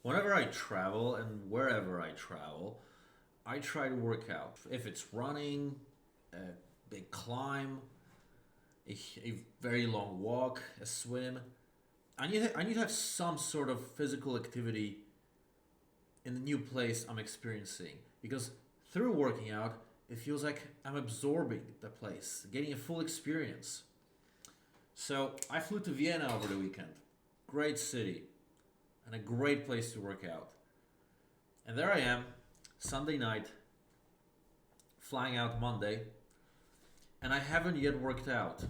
Whenever I travel and wherever I travel, I try to work out. If it's running, a big climb, a very long walk, a swim, I need to have some sort of physical activity in the new place I'm experiencing. Because through working out, it feels like I'm absorbing the place, getting a full experience. So I flew to Vienna over the weekend. Great city and a great place to work out. And there I am, Sunday night, flying out Monday, and I haven't yet worked out.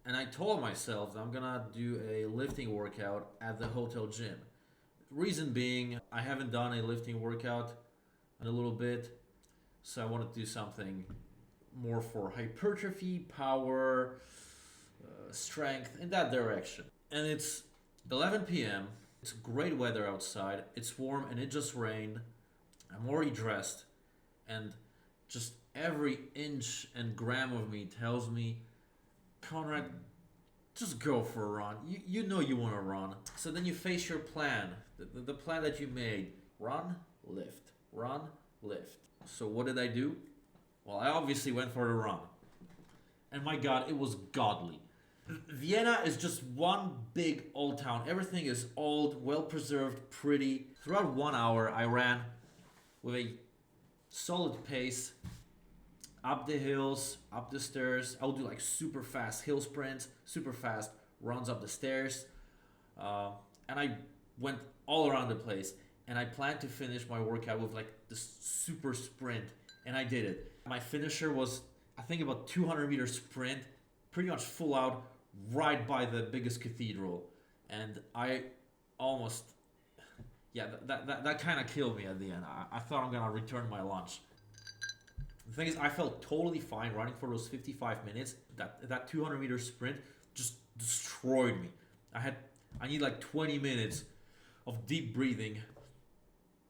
And I told myself that I'm gonna do a lifting workout at the hotel gym. Reason being, I haven't done a lifting workout in a little bit, so I wanted to do something more for hypertrophy, power, strength, in that direction. And it's 11 p.m. It's great weather outside. It's warm and it just rained. I'm already dressed, and just every inch and gram of me tells me, Conrad, just go for a run. You know you want to run. So then you face your plan, the plan that you made. Run, lift, run, lift. So what did I do? Well, I obviously went for a run. And my God, it was godly. Vienna is just one big old town. Everything is old, well preserved, pretty. Throughout 1 hour, I ran with a solid pace up the hills, up the stairs. I would do like super fast hill sprints, super fast runs up the stairs. And I went all around the place. And I planned to finish my workout with like this super sprint. And I did it. My finisher was, I think, about 200-meter sprint, pretty much full out, right by the biggest cathedral. And I almost, yeah, that kind of killed me at the end. I thought I'm gonna return my lunch. The thing is, I felt totally fine running for those 55 minutes. That 200-meter sprint just destroyed me. I need like 20 minutes of deep breathing,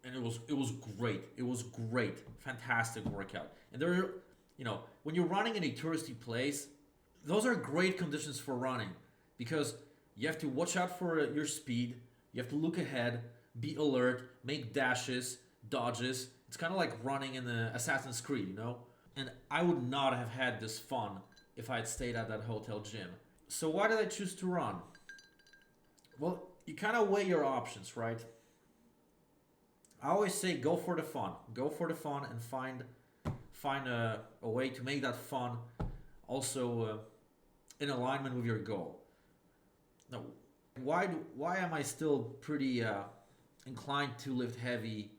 and it was great. It was great, fantastic workout. And there, when you're running in a touristy place, those are great conditions for running, because you have to watch out for your speed. You have to look ahead, be alert, make dashes, dodges. It's kind of like running in the Assassin's Creed, And I would not have had this fun if I had stayed at that hotel gym. So why did I choose to run? Well, you kind of weigh your options, right? I always say go for the fun. Go for the fun and find a way to make that fun also in alignment with your goal. Now, why am I still pretty inclined to lift heavy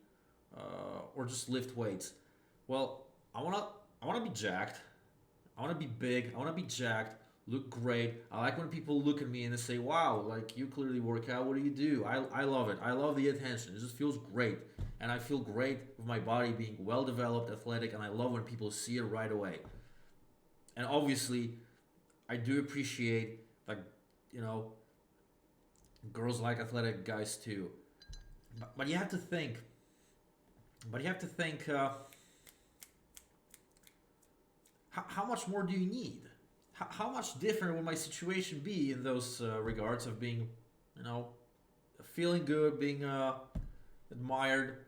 or just lift weights? Well, I wanna be jacked. I wanna be big. I wanna be jacked. Look great. I like when people look at me and they say, "Wow, like you clearly work out. What do you do?" I love it. I love the attention. It just feels great, and I feel great with my body being well developed, athletic, and I love when people see it right away. And obviously, I do appreciate girls like athletic guys too. But you have to think. How much more do you need? How much different would my situation be in those regards of being, feeling good, being admired,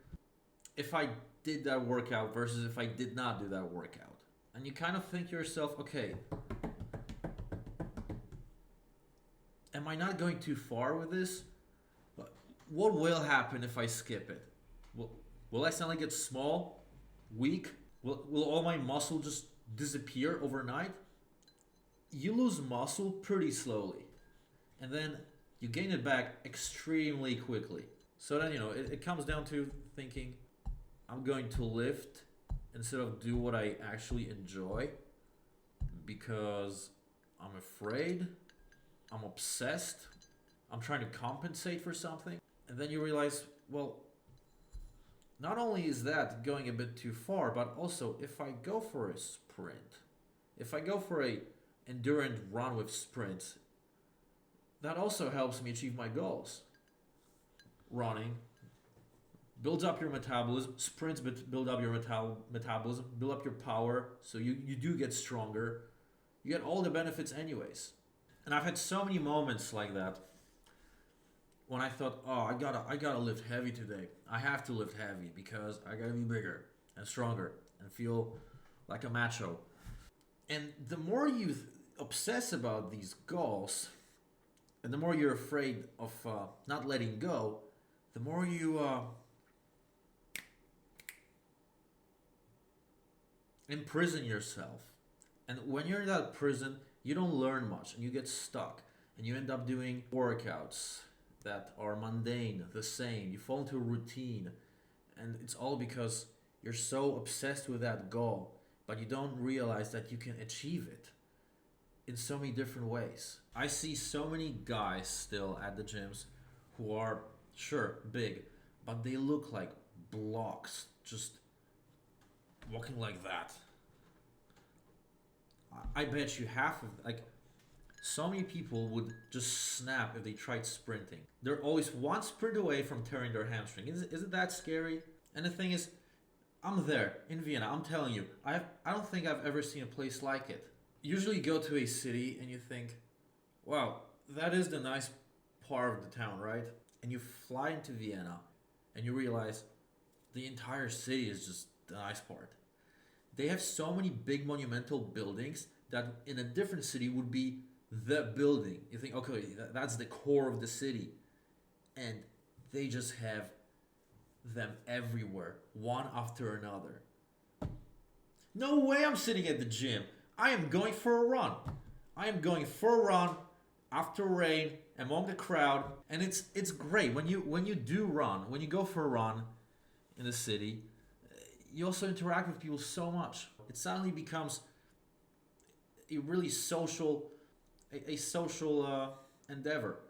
if I did that workout versus if I did not do that workout? And you kind of think to yourself, okay, am I not going too far with this? What will happen if I skip it? Will I suddenly get small, weak? Will all my muscle just disappear overnight? You lose muscle pretty slowly, and then you gain it back extremely quickly. So then, it comes down to thinking, I'm going to lift instead of do what I actually enjoy because I'm afraid, I'm obsessed, I'm trying to compensate for something. And then you realize, well, not only is that going a bit too far, but also if I go for a sprint, if I go for a endurance run with sprints, that also helps me achieve my goals. Running builds up your metabolism, sprints build up your metabolism, build up your power, so you do get stronger. You get all the benefits anyways. And I've had so many moments like that when I thought, oh, I gotta lift heavy today. I have to lift heavy because I gotta be bigger and stronger and feel like a macho. And the more you obsess about these goals, and the more you're afraid of not letting go, the more you imprison yourself. And when you're in that prison, you don't learn much and you get stuck. And you end up doing workouts that are mundane, the same. You fall into a routine. And it's all because you're so obsessed with that goal, but you don't realize that you can achieve it in so many different ways. I see so many guys still at the gyms who are, sure, big, but they look like blocks, just walking like that. I bet you half of, like, so many people would just snap if they tried sprinting. They're always one sprint away from tearing their hamstring. Isn't that scary? And the thing is, I'm there in Vienna. I'm telling you, I don't think I've ever seen a place like it. Usually you go to a city and you think, wow, that is the nice part of the town, right? And you fly into Vienna and you realize the entire city is just the nice part. They have so many big monumental buildings that in a different city would be the building. You think, okay, that's the core of the city. And they just have them everywhere, one after another. No way I'm sitting at the gym. I am going for a run. I am going for a run after rain among the crowd, and it's great when you do run, when you go for a run in the city. You also interact with people so much. It suddenly becomes a really social, a social endeavor.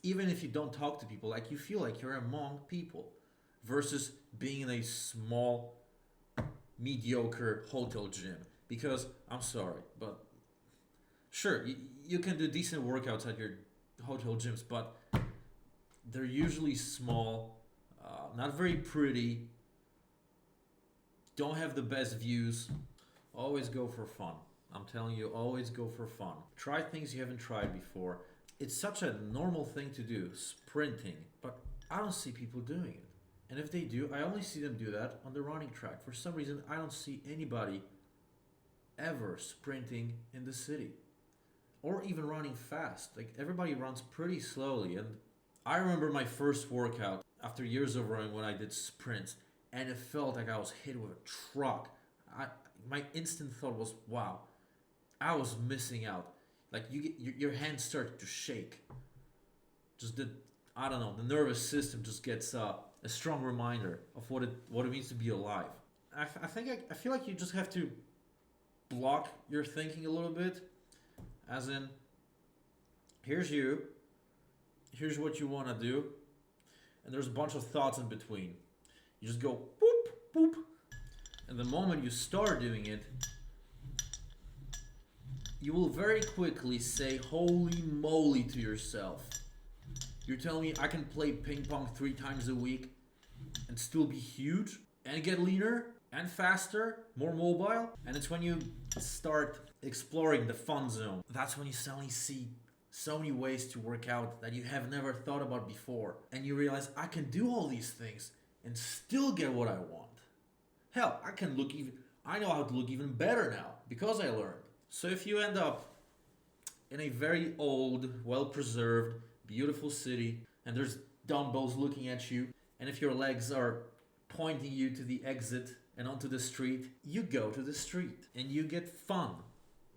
Even if you don't talk to people, like you feel like you're among people, versus being in a small, mediocre hotel gym. Because I'm sorry, but sure, you can do decent workouts at your hotel gyms, but they're usually small, not very pretty, don't have the best views. Always go for fun. I'm telling you, always go for fun. Try things you haven't tried before. It's such a normal thing to do, sprinting, but I don't see people doing it. And if they do, I only see them do that on the running track. For some reason, I don't see anybody ever sprinting in the city or even running fast. Like, everybody runs pretty slowly. And I remember my first workout after years of running when I did sprints, and it felt like I was hit with a truck. My instant thought was, wow, I was missing out. Like, your hands start to shake. Just the nervous system just gets a strong reminder of what it means to be alive. I feel like you just have to block your thinking a little bit, as in, here's here's what you want to do, and there's a bunch of thoughts in between. You just go boop boop, and the moment you start doing it, you will very quickly say holy moly to yourself. You're telling me I can play ping pong 3 times a week and still be huge and get leaner and faster, more mobile? And it's when you start exploring the fun zone, that's when you suddenly see so many ways to work out that you have never thought about before. And you realize, I can do all these things and still get what I want. Hell, I know how to look even better now because I learned. So if you end up in a very old, well-preserved, beautiful city, and there's dumbbells looking at you, and if your legs are pointing you to the exit and onto the street, you go to the street and you get fun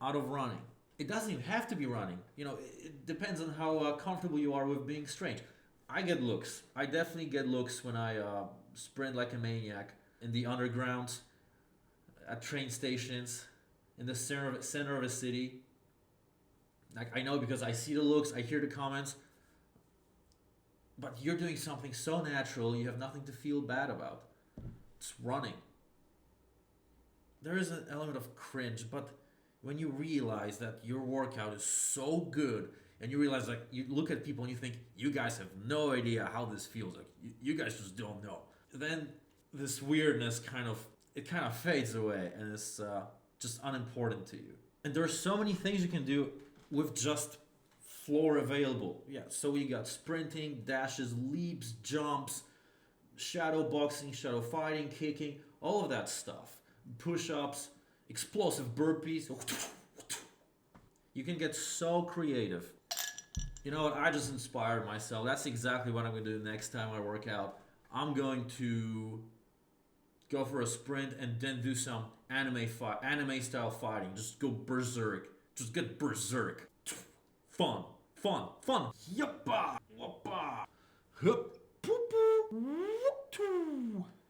out of running. It doesn't even have to be running. It depends on how comfortable you are with being strange. I get looks. I definitely get looks when I sprint like a maniac in the underground, at train stations, in the center of a city. Like, I know because I see the looks, I hear the comments, but you're doing something so natural, you have nothing to feel bad about. It's running. There is an element of cringe, but when you realize that your workout is so good, and you realize, like, you look at people and you think, you guys have no idea how this feels, like, you guys just don't know. Then this weirdness kind of fades away, and it's just unimportant to you. And there are so many things you can do with just floor available. Yeah, so we got sprinting, dashes, leaps, jumps, shadow boxing, shadow fighting, kicking, all of that stuff. Push-ups, explosive burpees. You can get so creative. You know what? I just inspired myself. That's exactly what I'm going to do next time I work out. I'm going to go for a sprint and then do some anime style fighting. Just go berserk. Just get berserk. Fun, fun, fun. Yappa, wappa, hup, poo, poo, whoop,